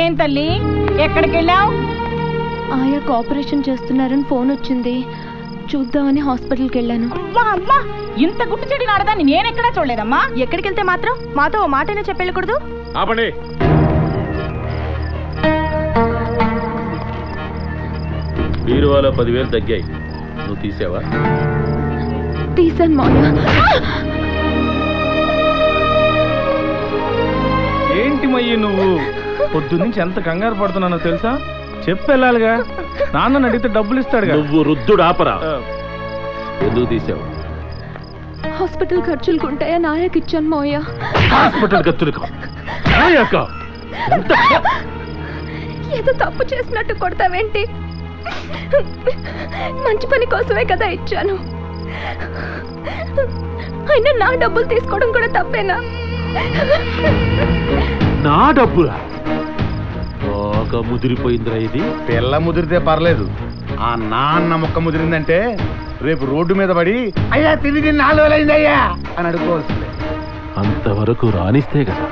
ఏం తల్లి ఎక్కడికి వెళ్ళావు? ఆయా ఆపరేషన్ చేస్తున్నారని ఫోన్ వచ్చింది, చూద్దామని హాస్పిటల్కి వెళ్ళాను. అమ్మా ఇంత గుట్టు చెడి నాడదాన్ని నేనెక్కడా చూడలేదమ్మా. ఎక్కడికి వెళ్తే మాత్రం మాతో ఓ మాటైనా చెప్పెళ్ళకూడదు? ఆపండి. బీరువాలో 10,000 తగ్గాయి, నువ్వు తీసావా? తీసాను మావయ్య. ఏంటి మయ్యి నువ్వు పొద్దున్నుంచి ఎంత కంగారు పడుతున్నానో తెలుసా? చెప్పు వెళ్ళాలిగా, నాన్న అడిగితే డబ్బులు ఇస్తాడుగా. నువ్వు రుద్దుడు ఆపరా. ఎందుకు తీసావు? హాస్పిటల్ ఖర్చులకు ఉంటాయా నాయకి ఇచ్చాను మావయ్య. హాస్పిటల్ ఖర్చులకు ఏదో తప్పు చేసినట్టు కొడతావేంటి? మంచి పని కోసమే కదా ఇచ్చాను. అయినా నా డబ్బులు తీసుకోవడం కూడా తప్పేనా? నా డబ్బులా? బాగా ముదిరిపోయిందిరా ఇది. పిల్ల ముదిరితే పర్లేదు, ఆ నాన్న మొక్క ముదిరిందంటే రేపు రోడ్డు మీద పడి అయ్యా తిరిగి 4 రోజులైందయ్యా అని అడుకోవాల్సిందే. అంతవరకు రానిస్తే కదా.